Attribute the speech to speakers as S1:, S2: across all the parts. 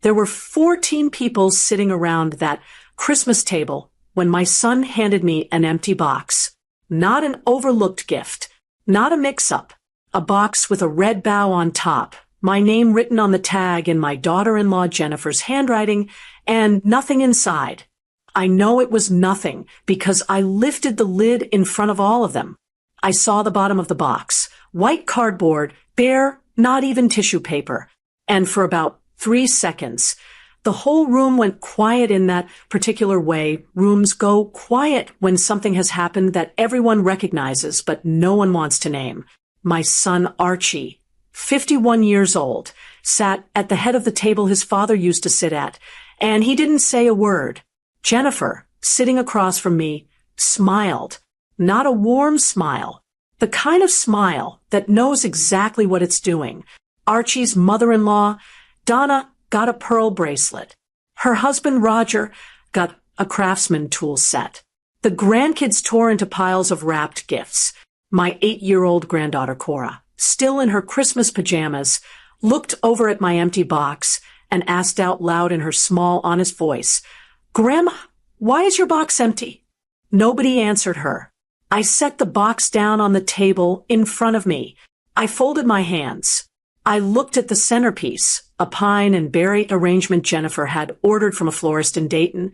S1: There were 14 people sitting around that Christmas table when my son handed me an empty box. Not an overlooked gift, not a mix-up. A box with a red bow on top, my name written on the tag in my daughter-in-law Jennifer's handwriting, and nothing inside. I know it was nothing because I lifted the lid in front of all of them. I saw the bottom of the box, white cardboard, bare, not even tissue paper. And for about 3 seconds, the whole room went quiet in that particular way. Rooms go quiet when something has happened that everyone recognizes but no one wants to name. My son Archie, 51 years old, sat at the head of the table his father used to sit at, and he didn't say a word. Jennifer, sitting across from me, smiled. Not a warm smile, the kind of smile that knows exactly what it's doing. Archie's mother-in-law, Donna, got a pearl bracelet. Her husband, Roger, got a craftsman tool set. The grandkids tore into piles of wrapped gifts. My 8-year-old granddaughter, Cora, still in her Christmas pajamas, looked over at my empty box and asked out loud in her small, honest voice, "Grandma, why is your box empty?" Nobody answered her. I set the box down on the table in front of me. I folded my hands. I looked at the centerpiece, a pine and berry arrangement Jennifer had ordered from a florist in Dayton,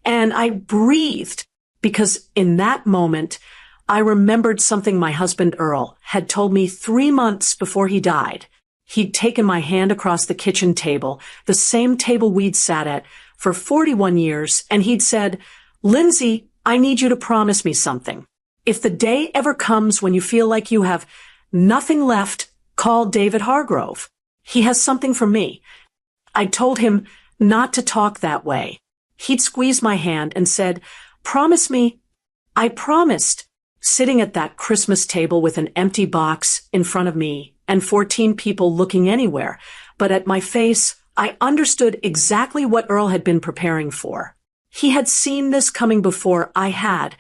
S1: and I breathed because in that moment, I remembered something my husband Earl had told me 3 months before he died. He'd taken my hand across the kitchen table, the same table we'd sat at for 41 years, and he'd said, "Lindsay, I need you to promise me something. If the day ever comes when you feel like you have nothing left, call David Hargrove. He has something for me." I told him not to talk that way. He'd squeezed my hand and said, "Promise me." I promised. Sitting at that Christmas table with an empty box in front of me and 14 people looking anywhere, but at my face, I understood exactly what Earl had been preparing for. He had seen this coming before I had.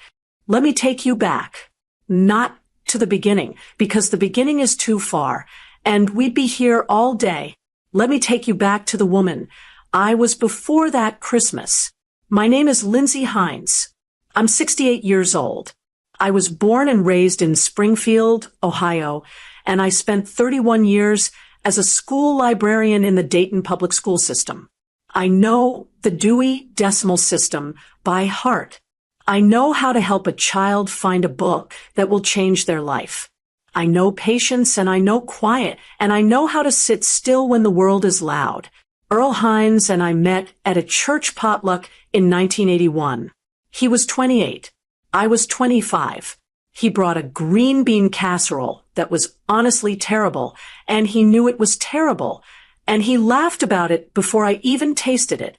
S1: Let me take you back. Not to the beginning, because the beginning is too far, and we'd be here all day. Let me take you back to the woman I was before that Christmas. My name is Lindsay Hines. I'm 68 years old. I was born and raised in Springfield, Ohio, and I spent 31 years as a school librarian in the Dayton public school system. I know the Dewey Decimal System by heart. I know how to help a child find a book that will change their life. I know patience and I know quiet, and I know how to sit still when the world is loud. Earl Hines and I met at a church potluck in 1981. He was 28. I was 25. He brought a green bean casserole that was honestly terrible, and he knew it was terrible, and he laughed about it before I even tasted it.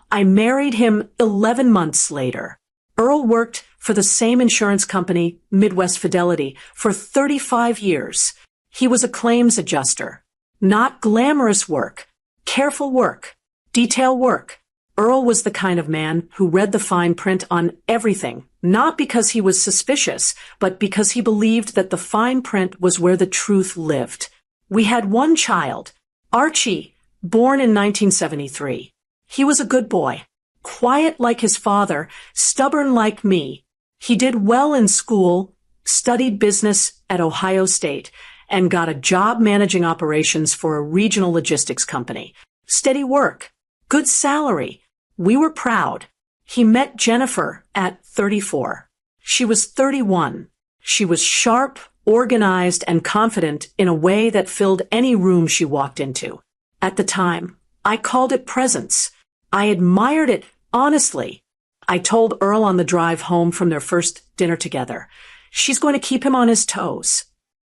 S1: I married him 11 months later. Earl worked for the same insurance company, Midwest Fidelity, for 35 years. He was a claims adjuster. Not glamorous work, careful work, detail work. Earl was the kind of man who read the fine print on everything, not because he was suspicious, but because he believed that the fine print was where the truth lived. We had one child, Archie, born in 1973. He was a good boy, quiet like his father, stubborn like me. He did well in school, studied business at Ohio State, and got a job managing operations for a regional logistics company. Steady work, good salary. We were proud. He met Jennifer at 34. She was 31. She was sharp, organized, and confident in a way that filled any room she walked into. At the time, I called it presence. I admired it, honestly. I told Earl on the drive home from their first dinner together, "She's going to keep him on his toes."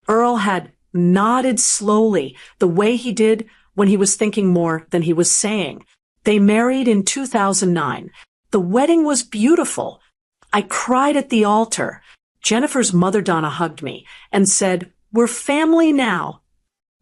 S1: Earl had nodded slowly, the way he did when he was thinking more than he was saying. They married in 2009. The wedding was beautiful. I cried at the altar. Jennifer's mother, Donna, hugged me and said, "We're family now."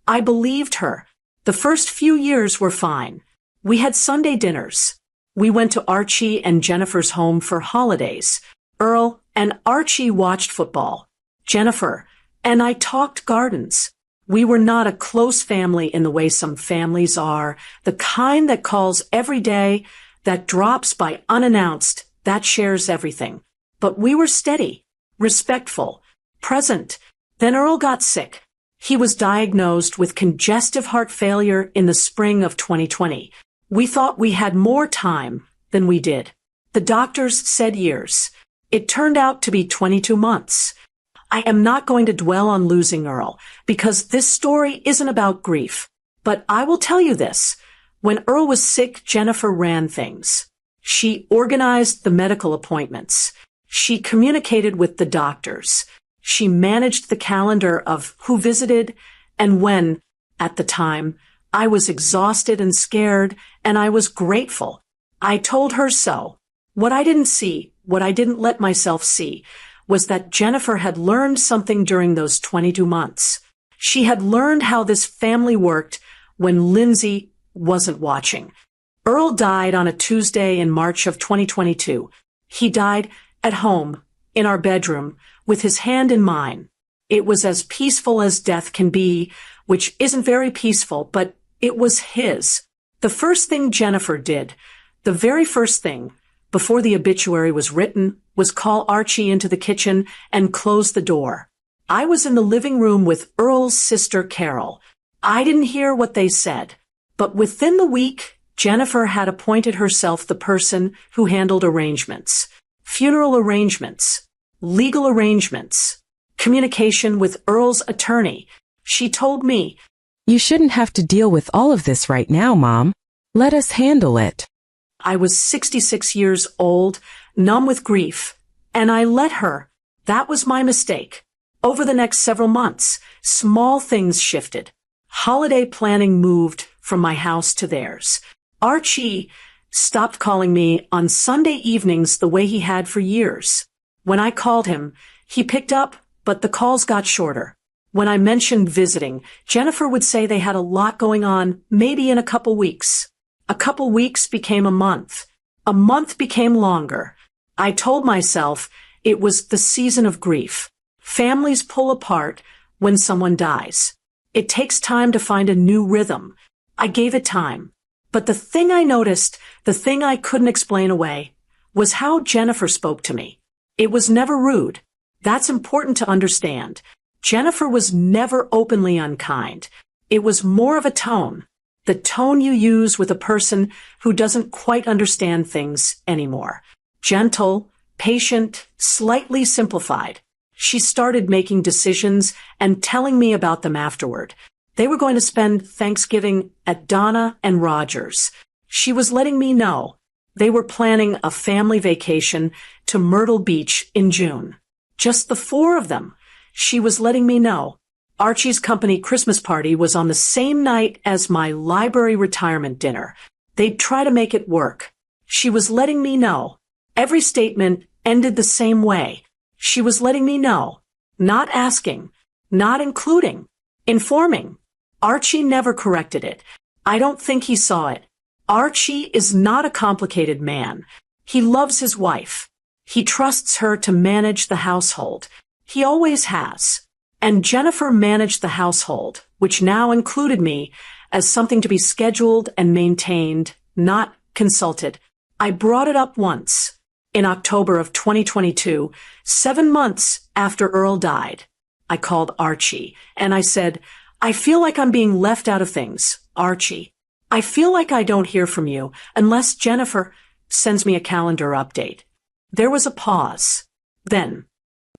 S1: I believed her. The first few years were fine. We had Sunday dinners. We went to Archie and Jennifer's home for holidays. Earl and Archie watched football. Jennifer and I talked gardens. We were not a close family in the way some families are, the kind that calls every day, that drops by unannounced, that shares everything. But we were steady, respectful, present. Then Earl got sick. He was diagnosed with congestive heart failure in the spring of 2020. We thought we had more time than we did. The doctors said years. It turned out to be 22 months. I am not going to dwell on losing Earl, because this story isn't about grief. But I will tell you this. When Earl was sick, Jennifer ran things. She organized the medical appointments. She communicated with the doctors. She managed the calendar of who visited and when. At the time, I was exhausted and scared, and I was grateful. I told her so. What I didn't see, what I didn't let myself see, was that Jennifer had learned something during those 22 months. She had learned how this family worked when Lindsay wasn't watching. Earl died on a Tuesday in March of 2022. He died at home, in our bedroom, with his hand in mine. It was as peaceful as death can be, which isn't very peaceful, but it was his. The first thing Jennifer did, the very first thing, before the obituary was written, was call Archie into the kitchen and close the door. I was in the living room with Earl's sister Carol. I didn't hear what they said, but within the week, Jennifer had appointed herself the person who handled arrangements, funeral arrangements, legal arrangements, communication with Earl's attorney. She told me,
S2: "You shouldn't have to deal with all of this right now, Mom. Let us handle it."
S1: I was 66 years old, numb with grief, and I let her. That was my mistake. Over the next several months, small things shifted. Holiday planning moved from my house to theirs. Archie stopped calling me on Sunday evenings the way he had for years. When I called him, he picked up, but the calls got shorter. When I mentioned visiting, Jennifer would say they had a lot going on, maybe in a couple weeks. A couple weeks became a month. A month became longer. I told myself it was the season of grief. Families pull apart when someone dies. It takes time to find a new rhythm. I gave it time. But the thing I noticed, the thing I couldn't explain away, was how Jennifer spoke to me. It was never rude. That's important to understand. Jennifer was never openly unkind. It was more of a tone. The tone you use with a person who doesn't quite understand things anymore. Gentle, patient, slightly simplified. She started making decisions and telling me about them afterward. They were going to spend Thanksgiving at Donna and Roger's. She was letting me know. They were planning a family vacation to Myrtle Beach in June. Just the four of them. She was letting me know. Archie's company Christmas party was on the same night as my library retirement dinner. They'd try to make it work. She was letting me know. Every statement ended the same way. She was letting me know. Not asking. Not including. Informing. Archie never corrected it. I don't think he saw it. Archie is not a complicated man. He loves his wife. He trusts her to manage the household. He always has. And Jennifer managed the household, which now included me, as something to be scheduled and maintained, not consulted. I brought it up once, in October of 2022, 7 months after Earl died. I called Archie, and I said, "I feel like I'm being left out of things, Archie. I feel like I don't hear from you unless Jennifer sends me a calendar update." There was a pause. Then,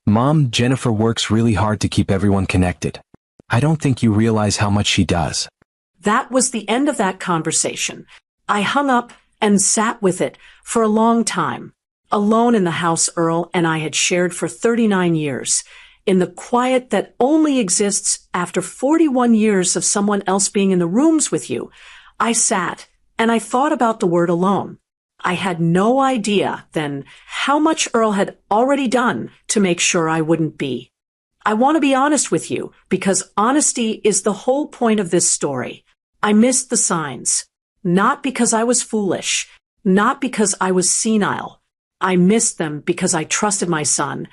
S3: "Mom, Jennifer works really hard to keep everyone connected. I don't think you realize how much she does."
S1: That was the end of that conversation. I hung up and sat with it for a long time, alone in the house Earl and I had shared for 39 years, in the quiet that only exists after 41 years of someone else being in the rooms with you. I sat and I thought about the word alone. I had no idea then how much Earl had already done to make sure I wouldn't be. I want to be honest with you, because honesty is the whole point of this story. I missed the signs. Not because I was foolish. Not because I was senile. I missed them because I trusted my son.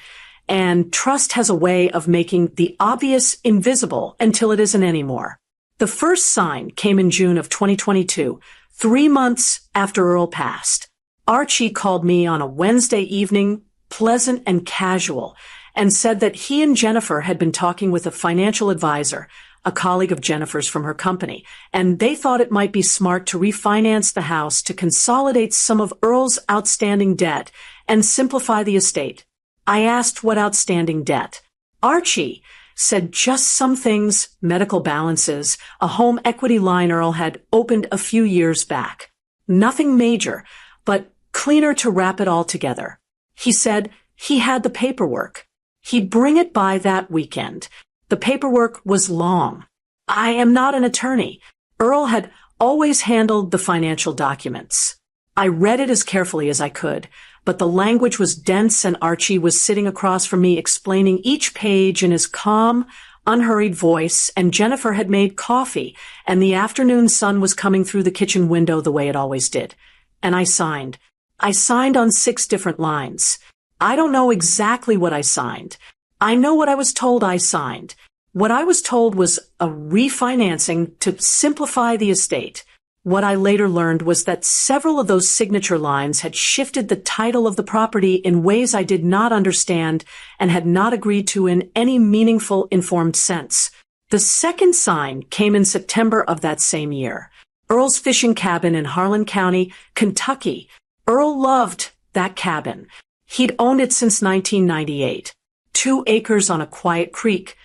S1: and trust has a way of making the obvious invisible until it isn't anymore. The first sign came in June of 2022, 3 months after Earl passed. Archie called me on a Wednesday evening, pleasant and casual, and said that he and Jennifer had been talking with a financial advisor, a colleague of Jennifer's from her company, and they thought it might be smart to refinance the house to consolidate some of Earl's outstanding debt and simplify the estate. I asked what outstanding debt. Archie said just some things, medical balances, a home equity line Earl had opened a few years back. Nothing major, but cleaner to wrap it all together. He said he had the paperwork. He'd bring it by that weekend. The paperwork was long. I am not an attorney. Earl had always handled the financial documents. I read it as carefully as I could, but the language was dense and Archie was sitting across from me explaining each page in his calm, unhurried voice, and Jennifer had made coffee, and the afternoon sun was coming through the kitchen window the way it always did. And I signed. I signed on 6 different lines. I don't know exactly what I signed. I know what I was told I signed. What I was told was a refinancing to simplify the estate. What I later learned was that several of those signature lines had shifted the title of the property in ways I did not understand and had not agreed to in any meaningful, informed sense. The second sign came in September of that same year. Earl's fishing cabin in Harlan County, Kentucky. Earl loved that cabin. He'd owned it since 1998. 2 acres on a quiet creek,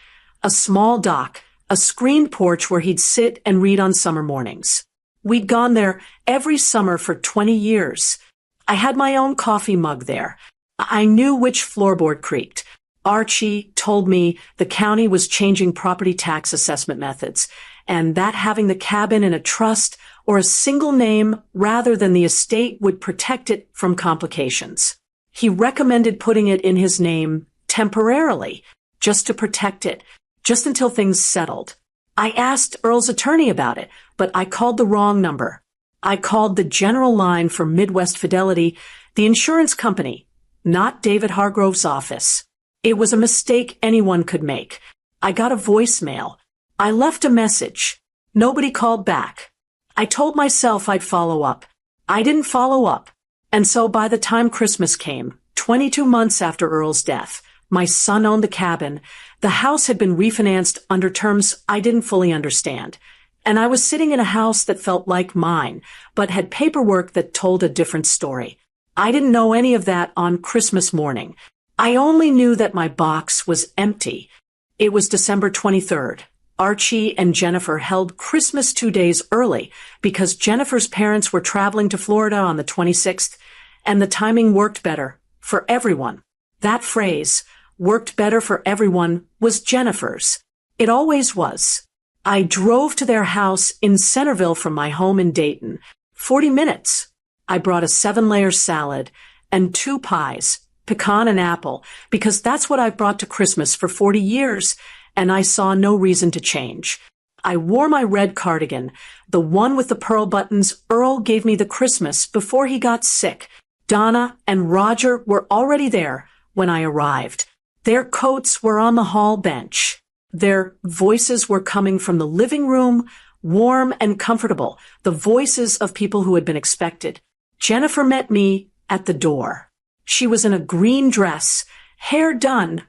S1: a small dock, a screened porch where he'd sit and read on summer mornings. We'd gone there every summer for 20 years. I had my own coffee mug there. I knew which floorboard creaked. Archie told me the county was changing property tax assessment methods, and that having the cabin in a trust or a single name rather than the estate would protect it from complications. He recommended putting it in his name temporarily, just to protect it, just until things settled. I asked Earl's attorney about it, but I called the wrong number. I called the general line for Midwest Fidelity, the insurance company, not David Hargrove's office. It was a mistake anyone could make. I got a voicemail. I left a message. Nobody called back. I told myself I'd follow up. I didn't follow up. And so by the time Christmas came, 22 months after Earl's death, my son owned the cabin. The house had been refinanced under terms I didn't fully understand. And I was sitting in a house that felt like mine, but had paperwork that told a different story. I didn't know any of that on Christmas morning. I only knew that my box was empty. It was December 23rd. Archie and Jennifer held Christmas 2 days early because Jennifer's parents were traveling to Florida on the 26th, and the timing worked better for everyone. That phrase, worked better for everyone, was Jennifer's. It always was. I drove to their house in Centerville from my home in Dayton. 40 minutes. I brought a 7-layer salad and 2 pies, pecan and apple, because that's what I've brought to Christmas for 40 years, and I saw no reason to change. I wore my red cardigan, the one with the pearl buttons Earl gave me the Christmas before he got sick. Donna and Roger were already there when I arrived. Their coats were on the hall bench. Their voices were coming from the living room, warm and comfortable, the voices of people who had been expected. Jennifer met me at the door. She was in a green dress, hair done,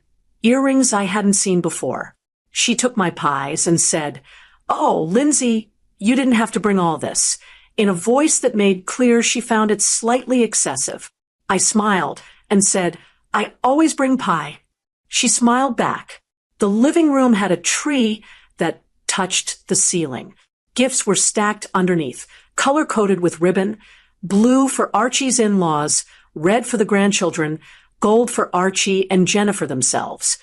S1: earrings I hadn't seen before. She took my pies and said, "Oh, Lindsay, you didn't have to bring all this," in a voice that made clear she found it slightly excessive. I smiled and said, "I always bring pie." She smiled back. The living room had a tree that touched the ceiling. Gifts were stacked underneath, color-coded with ribbon, blue for Archie's in-laws, red for the grandchildren, gold for Archie and Jennifer themselves.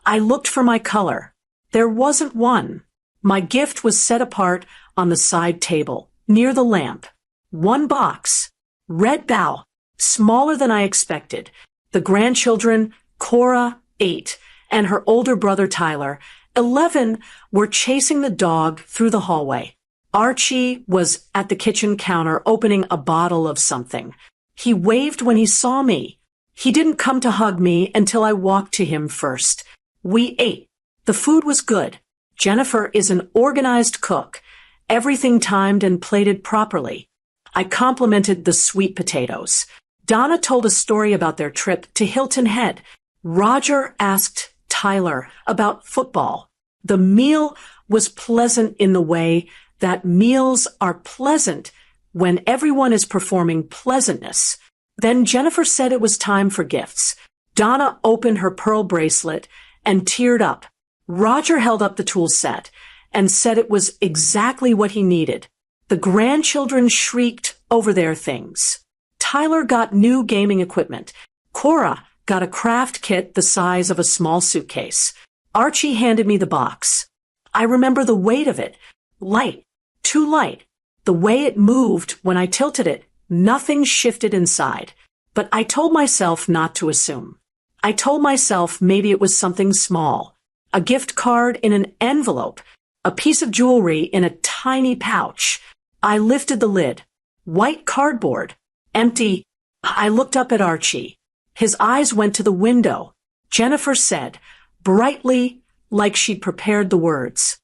S1: I looked for my color. There wasn't one. My gift was set apart on the side table, near the lamp. 1 box, red bow, smaller than I expected. The grandchildren, Cora, 8, and her older brother Tyler, 11, were chasing the dog through the hallway. Archie was at the kitchen counter opening a bottle of something. He waved when he saw me. He didn't come to hug me until I walked to him first. We ate. The food was good. Jennifer is an organized cook. Everything timed and plated properly. I complimented the sweet potatoes. Donna told a story about their trip to Hilton Head. Roger asked Tyler about football. The meal was pleasant in the way that meals are pleasant when everyone is performing pleasantness. Then Jennifer said it was time for gifts. Donna opened her pearl bracelet and teared up. Roger held up the tool set and said it was exactly what he needed. The grandchildren shrieked over their things. Tyler got new gaming equipment. Cora got a craft kit the size of a small suitcase. Archie handed me the box. I remember the weight of it. Light. Too light. The way it moved when I tilted it, nothing shifted inside. But I told myself not to assume. I told myself maybe it was something small. A gift card in an envelope. A piece of jewelry in a tiny pouch. I lifted the lid. White cardboard. Empty. I looked up at Archie. His eyes went to the window. Jennifer said, brightly, like she'd prepared the words,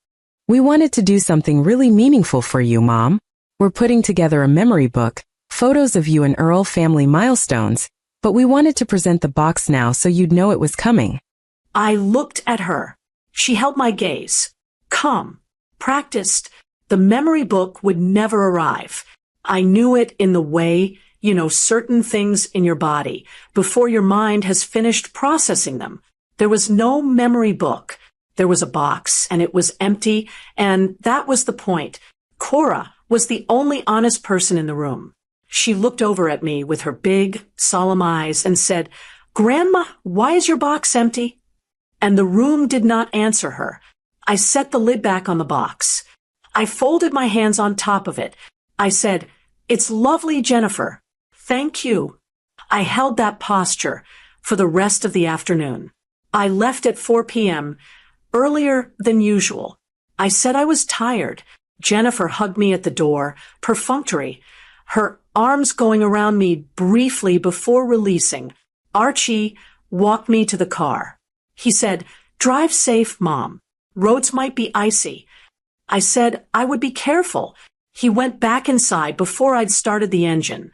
S2: We wanted to do something really meaningful for you, Mom. We're putting together a memory book, photos of you and Earl family milestones, but we wanted to present the box now so you'd know it was coming.
S1: I looked at her. She held my gaze. Calm. Practiced. The memory book would never arrive. I knew it in the way, certain things in your body, before your mind has finished processing them. There was no memory book. There was a box, and it was empty, and that was the point. Cora was the only honest person in the room. She looked over at me with her big, solemn eyes and said, Grandma, why is your box empty? And the room did not answer her. I set the lid back on the box. I folded my hands on top of it. I said, It's lovely, Jennifer. Thank you. I held that posture for the rest of the afternoon. I left at 4 p.m., earlier than usual. I said I was tired. Jennifer hugged me at the door, perfunctory, her arms going around me briefly before releasing. Archie walked me to the car. He said, Drive safe, Mom. Roads might be icy. I said I would be careful. He went back inside before I'd started the engine.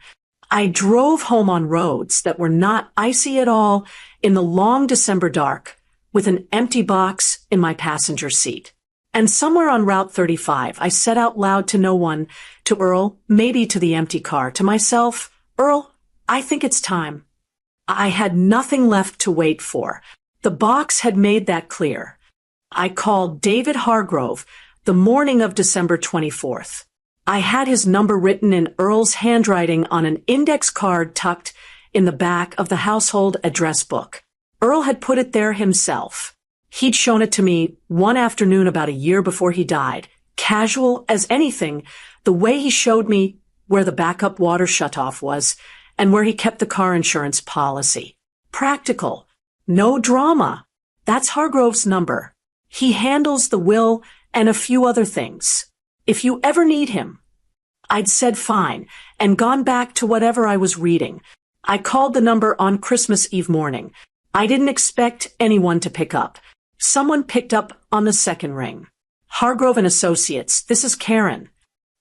S1: I drove home on roads that were not icy at all in the long December dark, with an empty box in my passenger seat. And somewhere on Route 35, I said out loud to no one, to Earl, maybe to the empty car, to myself, Earl, I think it's time. I had nothing left to wait for. The box had made that clear. I called David Hargrove the morning of December 24th. I had his number written in Earl's handwriting on an index card tucked in the back of the household address book. Earl had put it there himself. He'd shown it to me one afternoon about a year before he died, casual as anything, the way he showed me where the backup water shutoff was and where he kept the car insurance policy. Practical. No drama. That's Hargrove's number. He handles the will and a few other things. If you ever need him. I'd said fine and gone back to whatever I was reading. I called the number on Christmas Eve morning. I didn't expect anyone to pick up. Someone picked up on the second ring. Hargrove and Associates, this is Karen.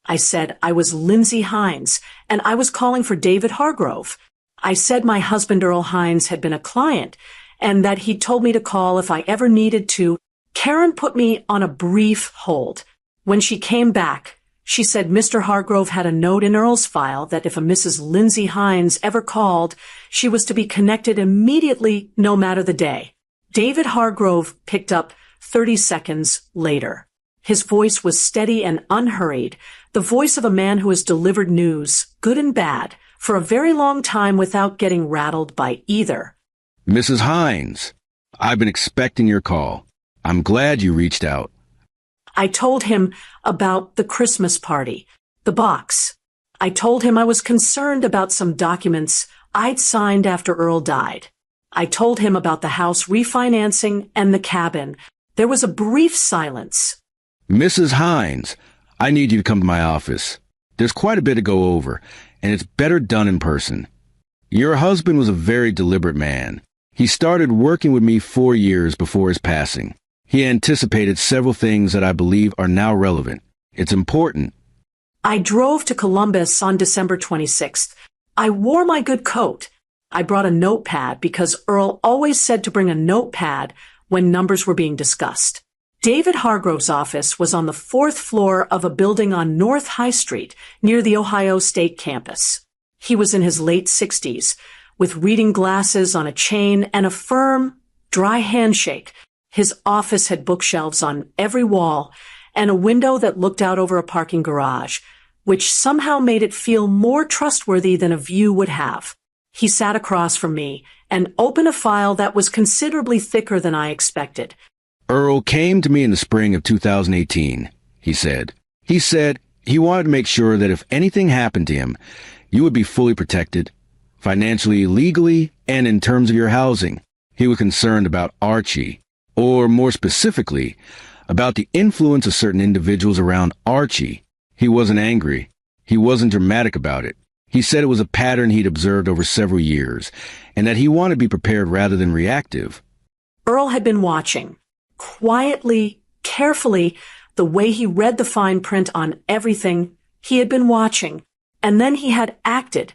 S1: I said I was Lindsay Hines, and I was calling for David Hargrove. I said my husband Earl Hines had been a client, and that he'd told me to call if I ever needed to. Karen put me on a brief hold. When she came back, she said Mr. Hargrove had a note in Earl's file that if a Mrs. Lindsay Hines ever called, she was to be connected immediately, no matter the day. David Hargrove picked up 30 seconds later. His voice was steady and unhurried, the voice of a man who has delivered news, good and bad, for a very long time without getting rattled by either.
S4: Mrs. Hines, I've been expecting your call. I'm glad you reached out.
S1: I told him about the Christmas party, the box. I told him I was concerned about some documents I'd signed after Earl died. I told him about the house refinancing and the cabin. There was a brief silence.
S4: Mrs. Hines, I need you to come to my office. There's quite a bit to go over, and it's better done in person. Your husband was a very deliberate man. He started working with me 4 years before his passing. He anticipated several things that I believe are now relevant. It's important.
S1: I drove to Columbus on December 26th. I wore my good coat. I brought a notepad because Earl always said to bring a notepad when numbers were being discussed. David Hargrove's office was on the 4th floor of a building on North High Street near the Ohio State campus. He was in his late 60s, with reading glasses on a chain and a firm, dry handshake. His office had bookshelves on every wall and a window that looked out over a parking garage, which somehow made it feel more trustworthy than a view would have. He sat across from me and opened a file that was considerably thicker than I expected.
S4: Earl came to me in the spring of 2018, he said. He said he wanted to make sure that if anything happened to him, you would be fully protected, financially, legally, and in terms of your housing. He was concerned about Archie, or more specifically, about the influence of certain individuals around Archie. He wasn't angry. He wasn't dramatic about it. He said it was a pattern he'd observed over several years, and that he wanted to be prepared rather than reactive.
S1: Earl had been watching, quietly, carefully, the way he read the fine print on everything. He had been watching, and then he had acted.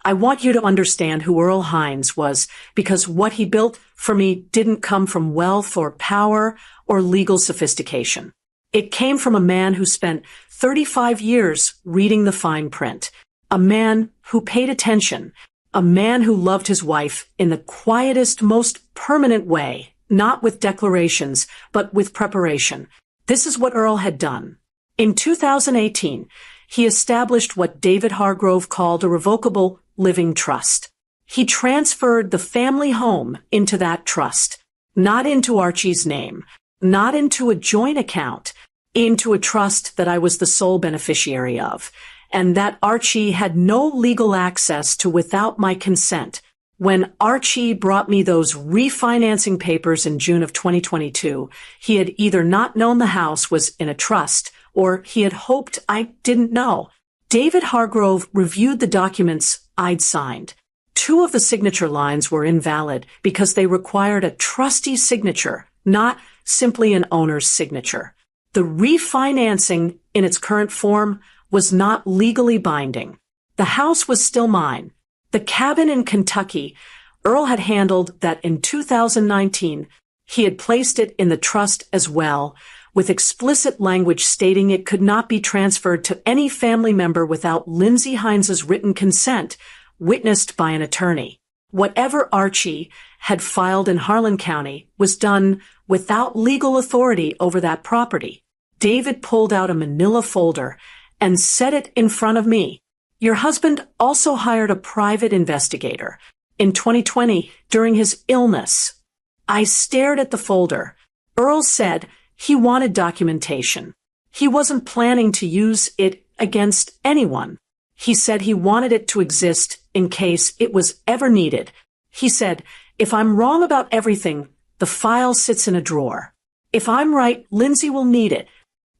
S1: I want you to understand who Earl Hines was, because what he built for me didn't come from wealth or power or legal sophistication. It came from a man who spent 35 years reading the fine print, a man who paid attention, a man who loved his wife in the quietest, most permanent way, not with declarations, but with preparation. This is what Earl had done. In 2018, he established what David Hargrove called a revocable living trust. He transferred the family home into that trust, not into Archie's name, not into a joint account, into a trust that I was the sole beneficiary of, and that Archie had no legal access to without my consent. When Archie brought me those refinancing papers in June of 2022, he had either not known the house was in a trust, or he had hoped I didn't know. David Hargrove reviewed the documents I'd signed. 2 of the signature lines were invalid because they required a trustee signature, not simply an owner's signature. The refinancing in its current form was not legally binding. The house was still mine. The cabin in Kentucky, Earl had handled that in 2019. He had placed it in the trust as well, with explicit language stating it could not be transferred to any family member without Lindsay Hines's written consent, witnessed by an attorney. Whatever Archie had filed in Harlan County was done without legal authority over that property. David pulled out a manila folder and set it in front of me. Your husband also hired a private investigator. In 2020, during his illness, I stared at the folder. Earl said he wanted documentation. He wasn't planning to use it against anyone. He said he wanted it to exist in case it was ever needed. He said, if I'm wrong about everything, the file sits in a drawer. If I'm right, Lindsay will need it.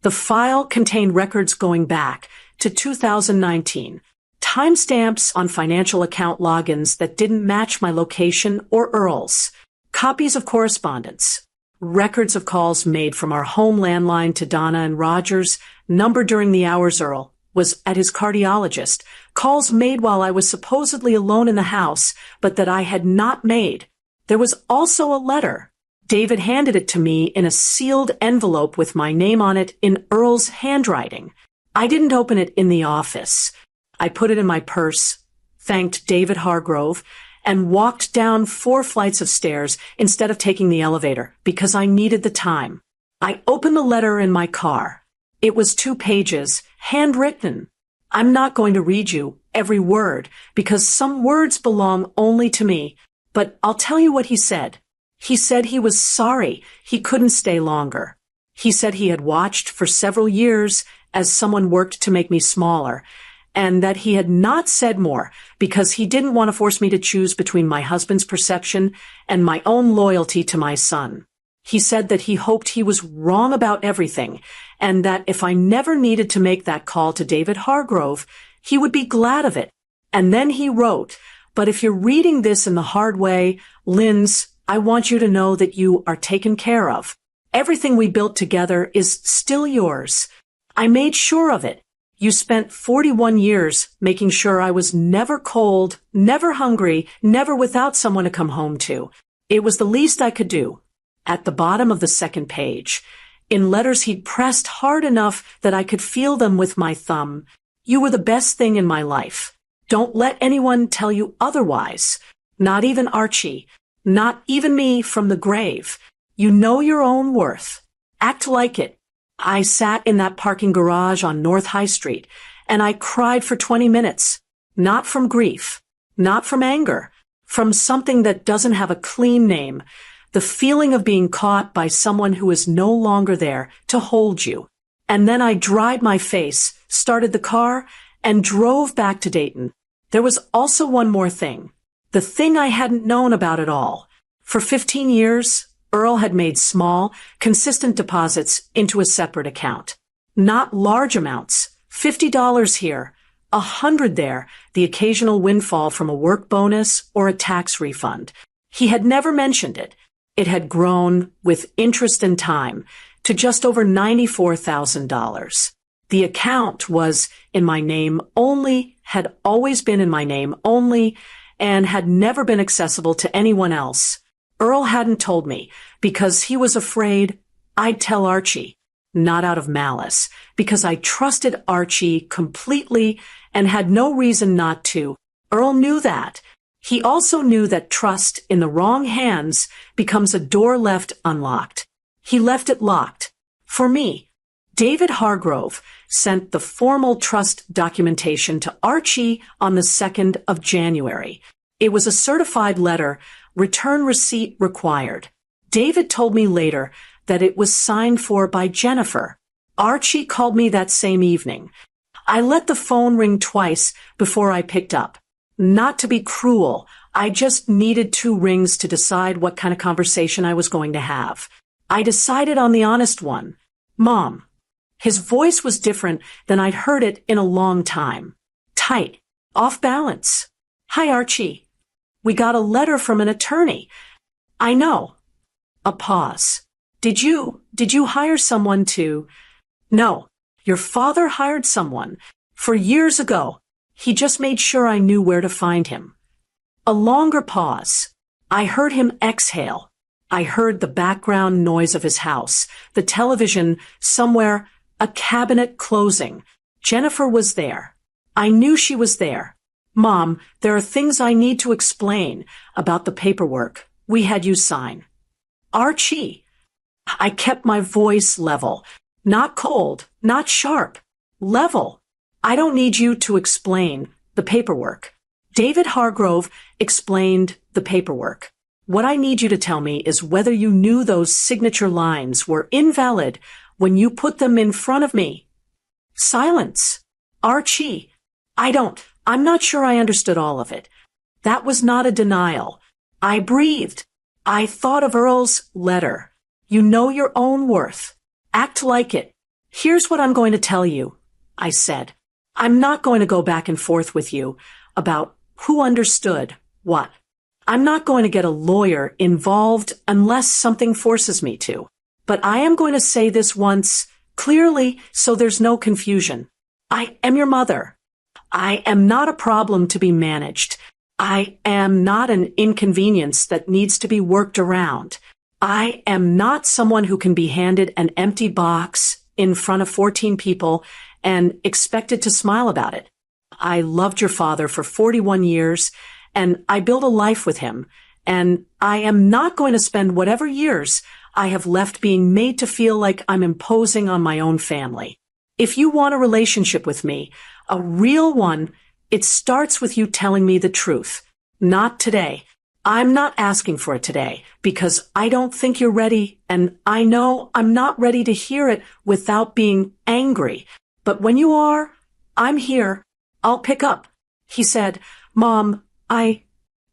S1: The file contained records going back to 2019. Timestamps on financial account logins that didn't match my location or Earl's, copies of correspondence, records of calls made from our home landline to Donna and Rogers, numbered during the hours Earl was at his cardiologist, calls made while I was supposedly alone in the house, but that I had not made. There was also a letter. David handed it to me in a sealed envelope with my name on it in Earl's handwriting. I didn't open it in the office. I put it in my purse, thanked David Hargrove, and walked down 4 flights of stairs instead of taking the elevator because I needed the time. I opened the letter in my car. It was 2 pages, handwritten. I'm not going to read you every word because some words belong only to me, but I'll tell you what he said. He said he was sorry he couldn't stay longer. He said he had watched for several years as someone worked to make me smaller, and that he had not said more because he didn't want to force me to choose between my husband's perception and my own loyalty to my son. He said that he hoped he was wrong about everything, and that if I never needed to make that call to David Hargrove, he would be glad of it. And then he wrote, But if you're reading this in the hard way, Linz, I want you to know that you are taken care of. Everything we built together is still yours. I made sure of it. You spent 41 years making sure I was never cold, never hungry, never without someone to come home to. It was the least I could do. At the bottom of the second page, in letters he'd pressed hard enough that I could feel them with my thumb, you were the best thing in my life. Don't let anyone tell you otherwise. Not even Archie. Not even me from the grave. You know your own worth. Act like it. I sat in that parking garage on North High Street, and I cried for 20 minutes. Not from grief. Not from anger. From something that doesn't have a clean name. The feeling of being caught by someone who is no longer there to hold you. And then I dried my face, started the car, and drove back to Dayton. There was also one more thing. The thing I hadn't known about at all. For 15 years, Earl had made small, consistent deposits into a separate account. Not large amounts. $50 here, $100 there, the occasional windfall from a work bonus or a tax refund. He had never mentioned it. It had grown, with interest and time, to just over $94,000. The account was in my name only, had always been in my name only, and had never been accessible to anyone else. Earl hadn't told me, because he was afraid I'd tell Archie. Not out of malice, because I trusted Archie completely and had no reason not to. Earl knew that. He also knew that trust in the wrong hands becomes a door left unlocked. He left it locked. For me, David Hargrove sent the formal trust documentation to Archie on the 2nd of January. It was a certified letter, return receipt required. David told me later that it was signed for by Jennifer. Archie called me that same evening. I let the phone ring twice before I picked up. Not to be cruel, I just needed 2 rings to decide what kind of conversation I was going to have. I decided on the honest one. Mom. His voice was different than I'd heard it in a long time. Tight. Off balance. Hi, Archie. We got a letter from an attorney. I know. A pause. Did you hire someone to? No. Your father hired someone. For years ago. He just made sure I knew where to find him. A longer pause. I heard him exhale. I heard the background noise of his house, the television somewhere, a cabinet closing. Jennifer was there. I knew she was there. Mom, there are things I need to explain about the paperwork we had you sign. Archie. I kept my voice level. Not cold, not sharp. Level. I don't need you to explain the paperwork. David Hargrove explained the paperwork. What I need you to tell me is whether you knew those signature lines were invalid when you put them in front of me. Silence. Archie. I'm not sure I understood all of it. That was not a denial. I breathed. I thought of Earl's letter. You know your own worth. Act like it. Here's what I'm going to tell you, I said. I'm not going to go back and forth with you about who understood what. I'm not going to get a lawyer involved unless something forces me to. But I am going to say this once, clearly, so there's no confusion. I am your mother. I am not a problem to be managed. I am not an inconvenience that needs to be worked around. I am not someone who can be handed an empty box in front of 14 people and expected to smile about it. I loved your father for 41 years, and I built a life with him, and I am not going to spend whatever years I have left being made to feel like I'm imposing on my own family. If you want a relationship with me, a real one, it starts with you telling me the truth. Not today. I'm not asking for it today because I don't think you're ready, and I know I'm not ready to hear it without being angry. But when you are, I'm here. I'll pick up. He said, Mom, I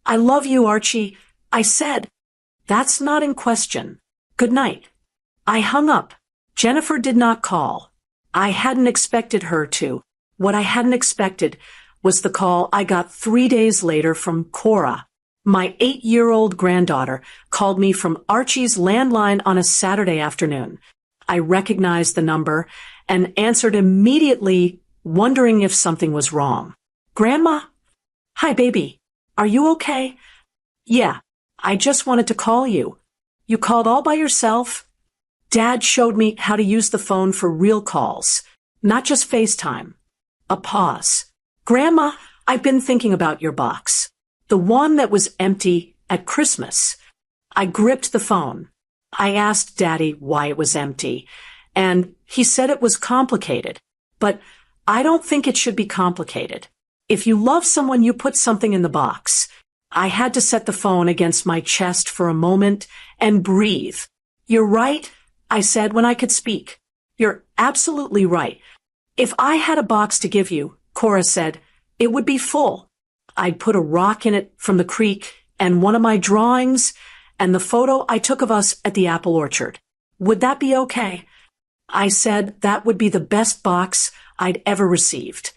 S1: love you, Archie. I said, that's not in question. Good night. I hung up. Jennifer did not call. I hadn't expected her to. What I hadn't expected was the call I got 3 days later from Cora. My 8-year-old granddaughter called me from Archie's landline on a Saturday afternoon. I recognized the number and answered immediately, wondering if something was wrong. "Grandma? Hi, baby. Are you okay?" "Yeah, I just wanted to call you. You called all by yourself?" Dad showed me how to use the phone for real calls, not just FaceTime. A pause. "Grandma, I've been thinking about your box. The one that was empty at Christmas." I gripped the phone. I asked Daddy why it was empty, and he said it was complicated. But I don't think it should be complicated. If you love someone, you put something in the box. I had to set the phone against my chest for a moment and breathe. "You're right," I said when I could speak. "You're absolutely right. If I had a box to give you," Cora said, "it would be full. I'd put a rock in it from the creek and one of my drawings and the photo I took of us at the apple orchard. Would that be okay?" I said that would be the best box I'd ever received.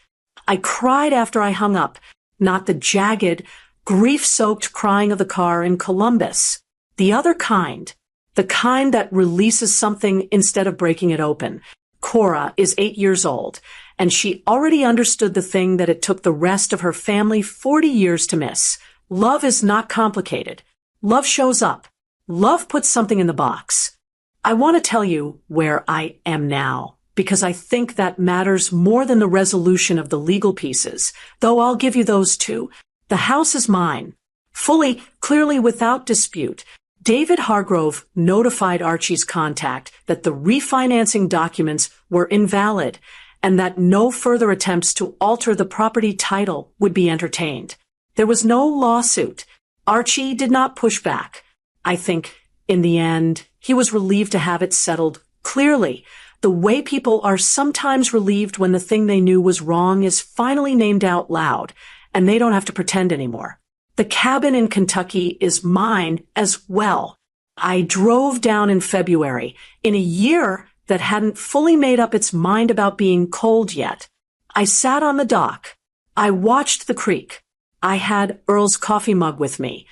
S1: I cried after I hung up, not the jagged, grief-soaked crying of the car in Columbus. The other kind, the kind that releases something instead of breaking it open. Cora is 8 years old, and she already understood the thing that it took the rest of her family 40 years to miss. Love is not complicated. Love shows up. Love puts something in the box. I want to tell you where I am now, because I think that matters more than the resolution of the legal pieces, though I'll give you those too. The house is mine. Fully, clearly, without dispute. David Hargrove notified Archie's contact that the refinancing documents were invalid and that no further attempts to alter the property title would be entertained. There was no lawsuit. Archie did not push back. I think, in the end, he was relieved to have it settled clearly. The way people are sometimes relieved when the thing they knew was wrong is finally named out loud, and they don't have to pretend anymore. The cabin in Kentucky is mine as well. I drove down in February, in a year that hadn't fully made up its mind about being cold yet. I sat on the dock. I watched the creek. I had Earl's coffee mug with me,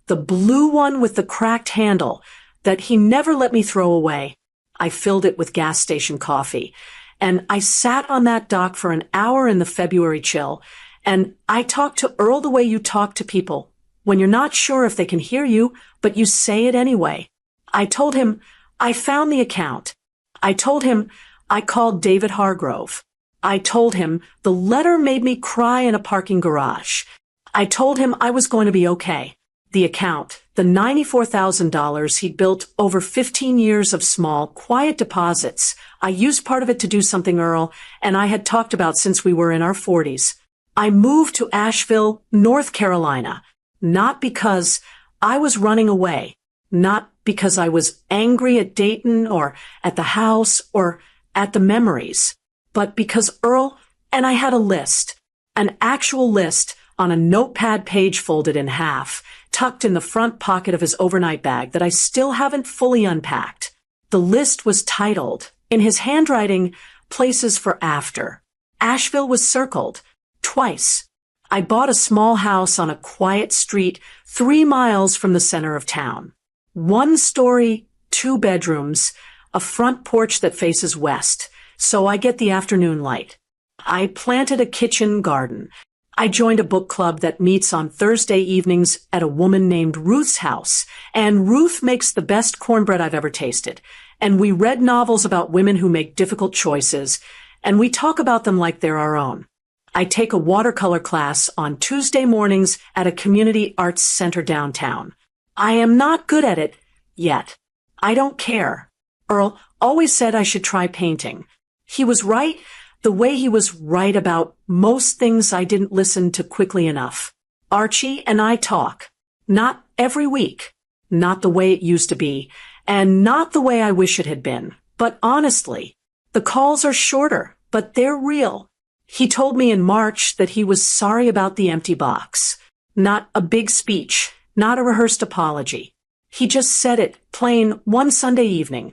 S1: the blue one with the cracked handle that he never let me throw away. I filled it with gas station coffee, and I sat on that dock for an hour in the February chill, and I talked to Earl the way you talk to people, when you're not sure if they can hear you, but you say it anyway. I told him I found the account. I told him I called David Hargrove. I told him the letter made me cry in a parking garage. I told him I was going to be okay. The account, the $94,000 he'd built over 15 years of small, quiet deposits. I used part of it to do something Earl and I had talked about since we were in our 40s. I moved to Asheville, North Carolina, not because I was running away, not because I was angry at Dayton or at the house or at the memories, but because Earl and I had a list, an actual list on a notepad page folded in half, tucked in the front pocket of his overnight bag that I still haven't fully unpacked. The list was titled, in his handwriting, Places for After. Asheville was circled. Twice. I bought a small house on a quiet street 3 miles from the center of town. 1 story, 2 bedrooms, a front porch that faces west, so I get the afternoon light. I planted a kitchen garden. I joined a book club that meets on Thursday evenings at a woman named Ruth's house, and Ruth makes the best cornbread I've ever tasted. And we read novels about women who make difficult choices, and we talk about them like they're our own. I take a watercolor class on Tuesday mornings at a community arts center downtown. I am not good at it yet. I don't care. Earl always said I should try painting. He was right the way he was right about most things I didn't listen to quickly enough. Archie and I talk. Not every week. Not the way it used to be. And not the way I wish it had been. But honestly, the calls are shorter, but they're real. He told me in March that he was sorry about the empty box. Not a big speech, not a rehearsed apology. He just said it, plain, one Sunday evening.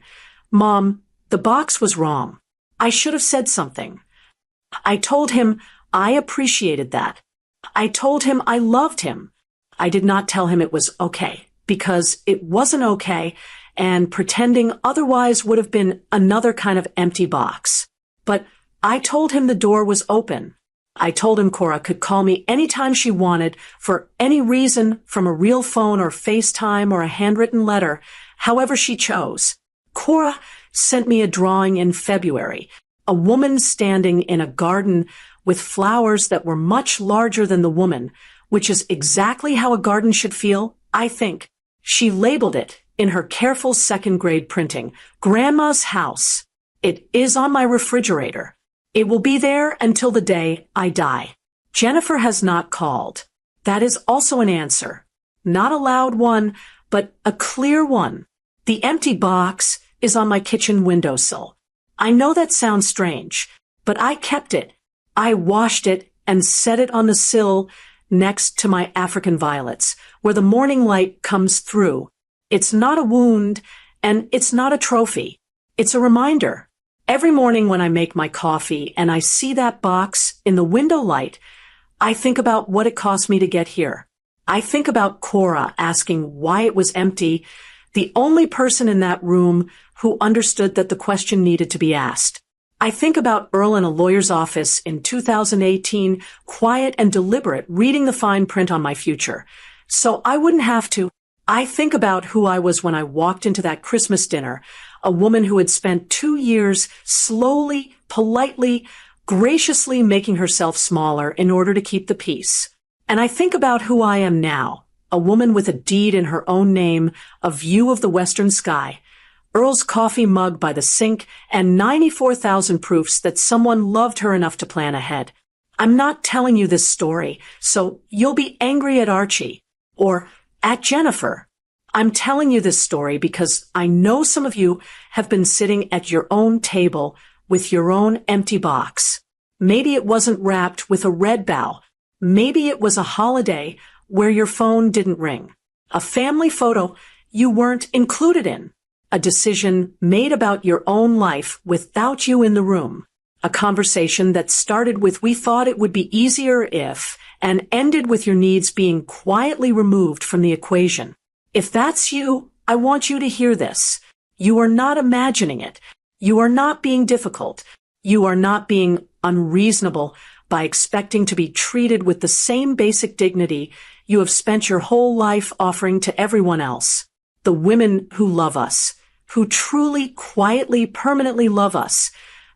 S1: "Mom, the box was wrong. I should have said something." I told him I appreciated that. I told him I loved him. I did not tell him it was okay, because it wasn't okay, and pretending otherwise would have been another kind of empty box. But I told him the door was open. I told him Cora could call me anytime she wanted, for any reason, from a real phone or FaceTime or a handwritten letter, however she chose. Cora sent me a drawing in February, a woman standing in a garden with flowers that were much larger than the woman, which is exactly how a garden should feel, I think. She labeled it, in her careful second-grade printing, Grandma's House. It is on my refrigerator. It will be there until the day I die. Jennifer has not called. That is also an answer. Not a loud one, but a clear one. The empty box is on my kitchen windowsill. I know that sounds strange, but I kept it. I washed it and set it on the sill next to my African violets, where the morning light comes through. It's not a wound, and it's not a trophy. It's a reminder. Every morning when I make my coffee and I see that box in the window light, I think about what it cost me to get here. I think about Cora asking why it was empty, the only person in that room who understood that the question needed to be asked. I think about Earl in a lawyer's office in 2018, quiet and deliberate, reading the fine print on my future, so I wouldn't have to. I think about who I was when I walked into that Christmas dinner, a woman who had spent 2 years slowly, politely, graciously making herself smaller in order to keep the peace. And I think about who I am now, a woman with a deed in her own name, a view of the western sky, Earl's coffee mug by the sink, and 94,000 proofs that someone loved her enough to plan ahead. I'm not telling you this story, so you'll be angry at Archie, or at Jennifer. I'm telling you this story because I know some of you have been sitting at your own table with your own empty box. Maybe it wasn't wrapped with a red bow. Maybe it was a holiday where your phone didn't ring. A family photo you weren't included in. A decision made about your own life without you in the room. A conversation that started with "we thought it would be easier if," and ended with your needs being quietly removed from the equation. If that's you, I want you to hear this. You are not imagining it. You are not being difficult. You are not being unreasonable by expecting to be treated with the same basic dignity you have spent your whole life offering to everyone else. The women who love us, who truly, quietly, permanently love us,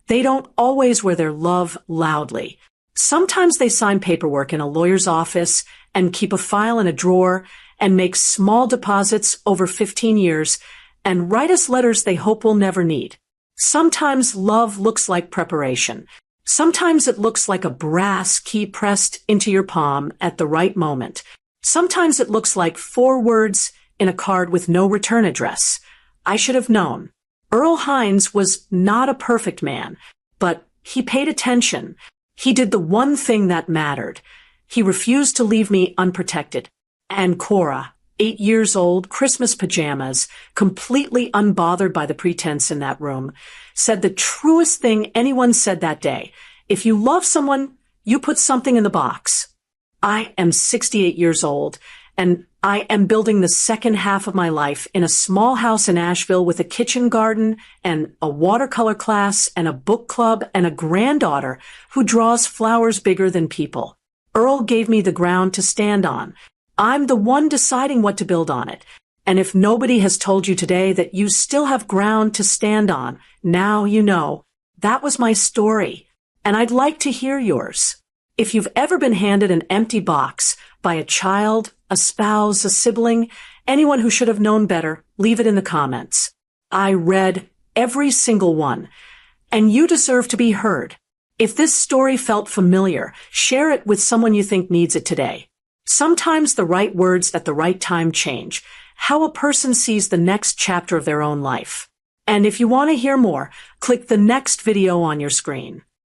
S1: they don't always wear their love loudly. Sometimes they sign paperwork in a lawyer's office and keep a file in a drawer and make small deposits over 15 years and write us letters they hope we'll never need. Sometimes love looks like preparation. Sometimes it looks like a brass key pressed into your palm at the right moment. Sometimes it looks like 4 words in a card with no return address. I should have known. Earl Hines was not a perfect man, but he paid attention. He did the one thing that mattered. He refused to leave me unprotected. And Cora, 8 years old, Christmas pajamas, completely unbothered by the pretense in that room, said the truest thing anyone said that day. If you love someone, you put something in the box. I am 68 years old, and I am building the second half of my life in a small house in Asheville with a kitchen garden and a watercolor class and a book club and a granddaughter who draws flowers bigger than people. Earl gave me the ground to stand on. I'm the one deciding what to build on it. And if nobody has told you today that you still have ground to stand on, now you know. That was my story, and I'd like to hear yours. If you've ever been handed an empty box by a child, a spouse, a sibling, anyone who should have known better, leave it in the comments. I read every single one, and you deserve to be heard. If this story felt familiar, share it with someone you think needs it today. Sometimes the right words at the right time change how a person sees the next chapter of their own life. And if you want to hear more, click the next video on your screen.